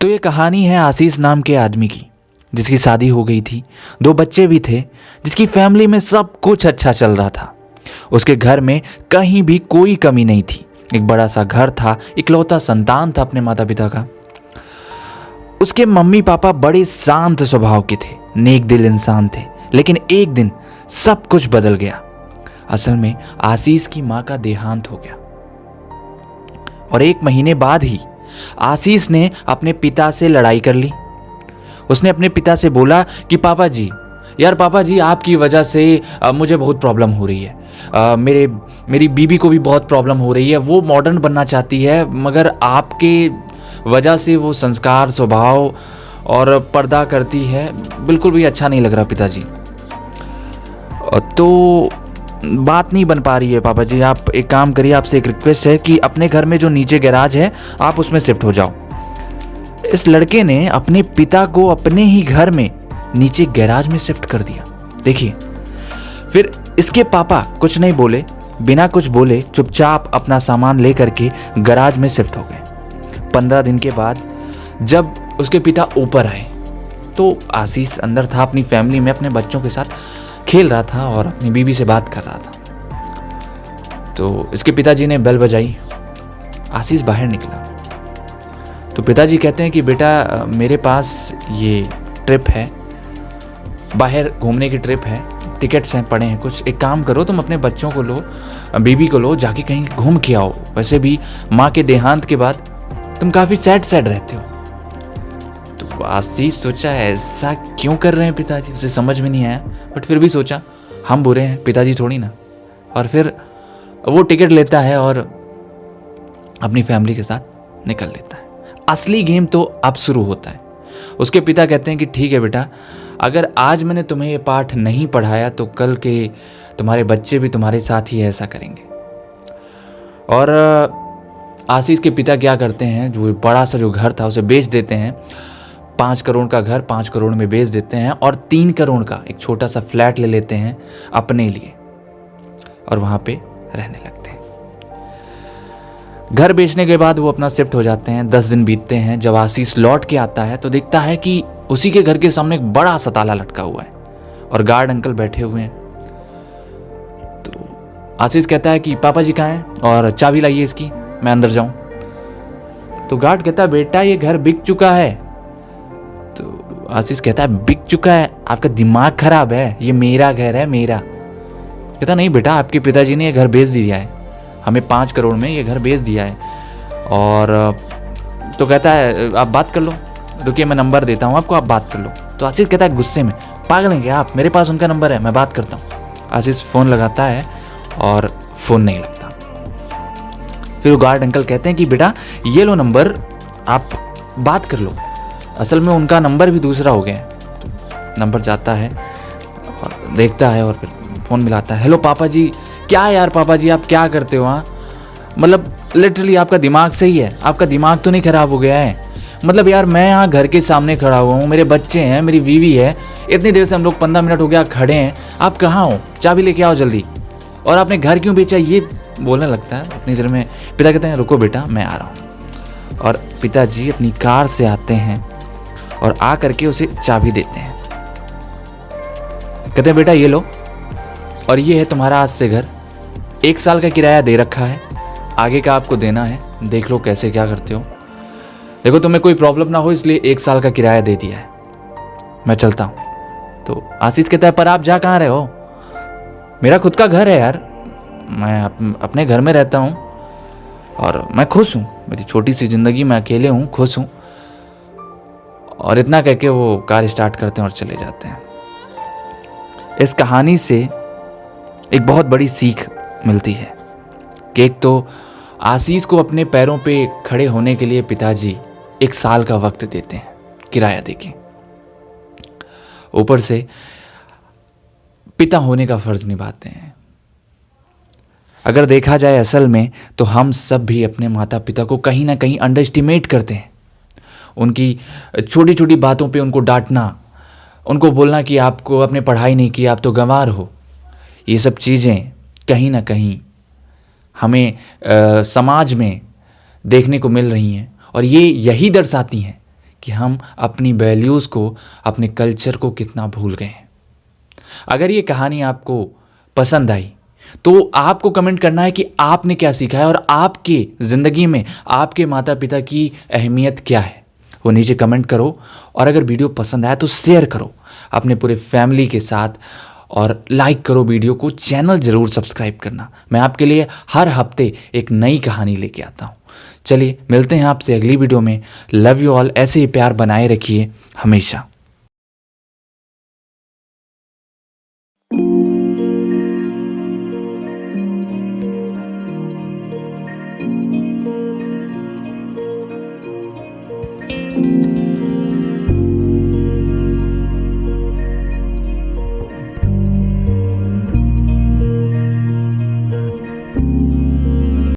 तो ये कहानी है आशीष नाम के आदमी की, जिसकी शादी हो गई थी, 2 बच्चे भी थे, जिसकी फैमिली में सब कुछ अच्छा चल रहा था। उसके घर में कहीं भी कोई कमी नहीं थी। एक बड़ा सा घर था, इकलौता संतान था अपने माता पिता का। उसके मम्मी पापा बड़े शांत स्वभाव के थे, नेक दिल इंसान थे। लेकिन एक दिन सब कुछ बदल गया। असल में आशीष की माँ का देहांत हो गया और 1 महीने बाद ही आशीष ने अपने पिता से लड़ाई कर ली। उसने अपने पिता से बोला कि पापा जी, यार पापा जी, आपकी वजह से मुझे बहुत प्रॉब्लम हो रही है। मेरी बीबी को भी बहुत प्रॉब्लम हो रही है। वो मॉडर्न बनना चाहती है, मगर आपके वजह से वो संस्कार, स्वभाव और पर्दा करती है। बिल्कुल भी अच्छा नहीं लग रहा पिताजी। तो बात नहीं बन पा रही है पापा जी। आप एक काम करिए, आपसे एक रिक्वेस्ट है कि अपने घर में जो नीचे गैराज है आप उसमें शिफ्ट हो जाओ। इस लड़के ने अपने पिता को अपने ही घर में नीचे गैराज में शिफ्ट कर दिया। देखिए, फिर इसके पापा कुछ नहीं बोले, बिना कुछ बोले चुपचाप अपना सामान लेकर के गैराज में शिफ्ट हो गए। 15 दिन के बाद जब उसके पिता ऊपर आए तो आशीष अंदर था, अपनी फैमिली में अपने बच्चों के साथ खेल रहा था और अपनी बीवी से बात कर रहा था। तो इसके पिताजी ने बेल बजाई। आशीष बाहर निकला तो पिताजी कहते हैं कि बेटा, मेरे पास ये ट्रिप है, बाहर घूमने की ट्रिप है, टिकट्स हैं, पड़े हैं कुछ। एक काम करो, तुम अपने बच्चों को लो, बीबी को लो, जाके कहीं घूम के आओ। वैसे भी माँ के देहांत के बाद तुम काफ़ी सैड रहते हो। तो आशीष सोचा ऐसा क्यों कर रहे हैं पिताजी, उसे समझ में नहीं आया। बट फिर भी सोचा हम बुरे हैं, पिताजी थोड़ी ना। और फिर वो टिकट लेता है और अपनी फैमिली के साथ निकल लेता है। असली गेम तो अब शुरू होता है। उसके पिता कहते हैं कि ठीक है बेटा, अगर आज मैंने तुम्हें ये पाठ नहीं पढ़ाया तो कल के तुम्हारे बच्चे भी तुम्हारे साथ ही ऐसा करेंगे। और आशीष के पिता क्या करते हैं, जो बड़ा सा जो घर था उसे बेच देते हैं। 5 करोड़ का घर 5 करोड़ में बेच देते हैं और 3 करोड़ का एक छोटा सा फ्लैट ले लेते हैं अपने लिए और वहाँ पे रहने लगते हैं। घर बेचने के बाद वो अपना शिफ्ट हो जाते हैं। 10 दिन बीतते हैं। जब आशीष लौट के आता है तो देखता है कि उसी के घर के सामने एक बड़ा सा ताला लटका हुआ है और गार्ड अंकल बैठे हुए हैं। तो आशीष कहता है कि पापा जी कहाँ हैं और चाबी लाइए इसकी, मैं अंदर जाऊं। तो गार्ड कहता है बेटा, ये घर बिक चुका है। तो आशीष कहता है बिक चुका है? आपका दिमाग खराब है, ये मेरा घर है, मेरा। कहता नहीं बेटा, आपके पिताजी ने ये घर बेच दिया है, हमें 5 करोड़ में ये घर बेच दिया है। और तो कहता है आप बात कर लो, रुकिए मैं नंबर देता हूँ आपको, आप बात कर लो। तो आशीष कहता है गुस्से में, पागल हैं क्या आप, मेरे पास उनका नंबर है, मैं बात करता हूँ। आशीष फ़ोन लगाता है और फ़ोन नहीं लगता। फिर वो गार्ड अंकल कहते हैं कि बेटा ये लो नंबर, आप बात कर लो। असल में उनका नंबर भी दूसरा हो गया है। तो नंबर जाता है और देखता है और फिर फ़ोन मिलाता है। हेलो पापा जी। क्या यार पापा जी, आप क्या करते हो? हाँ, मतलब लिटरली आपका दिमाग सही है, आपका दिमाग तो नहीं ख़राब हो गया है? मतलब यार, मैं यहाँ घर के सामने खड़ा हुआ हूँ, मेरे बच्चे हैं, मेरी बीवी है, इतनी देर से हम लोग 15 मिनट हो गया खड़े हैं, आप कहाँ हो? चाबी लेके आओ जल्दी। और आपने घर क्यों बेचा? ये बोलने लगता है अपनी देर में। पिता कहते हैं रुको बेटा, मैं आ रहा हूँ। और पिताजी अपनी कार से आते हैं और आ करके उसे चाबी देते हैं। कहते हैं बेटा ये लो, और ये है तुम्हारा आज से घर, 1 साल का किराया दे रखा है, आगे का आपको देना है, देख लो कैसे क्या करते हो। देखो तुम्हें कोई प्रॉब्लम ना हो इसलिए 1 साल का किराया दे दिया है, मैं चलता हूँ। तो आशीष कहता है पर आप जा कहाँ रहे हो? मेरा खुद का घर है यार, मैं अपने घर में रहता हूँ और मैं खुश हूँ, मेरी छोटी सी ज़िंदगी में अकेले हूँ, खुश हूँ। और इतना कह के वो कार स्टार्ट करते हैं और चले जाते हैं। इस कहानी से एक बहुत बड़ी सीख मिलती है कि एक तो आशीष को अपने पैरों पे खड़े होने के लिए पिताजी 1 साल का वक्त देते हैं किराया देके, ऊपर से पिता होने का फर्ज निभाते हैं। अगर देखा जाए असल में तो हम सब भी अपने माता पिता को कहीं ना कहीं अंडर एस्टिमेट करते हैं। उनकी छोटी छोटी बातों पे उनको डांटना, उनको बोलना कि आपको आपने पढ़ाई नहीं की, आप तो गंवार हो, ये सब चीज़ें कहीं ना कहीं हमें समाज में देखने को मिल रही हैं। और ये यही दर्शाती हैं कि हम अपनी वैल्यूज़ को, अपने कल्चर को कितना भूल गए हैं। अगर ये कहानी आपको पसंद आई तो आपको कमेंट करना है कि आपने क्या सीखा है और आपकी ज़िंदगी में आपके माता पिता की अहमियत क्या है, वो नीचे कमेंट करो। और अगर वीडियो पसंद आया तो शेयर करो अपने पूरे फैमिली के साथ और लाइक करो वीडियो को। चैनल ज़रूर सब्सक्राइब करना। मैं आपके लिए हर हफ्ते एक नई कहानी लेके आता हूँ। चलिए मिलते हैं आपसे अगली वीडियो में। Love you all. ऐसे ही प्यार बनाए रखिए हमेशा।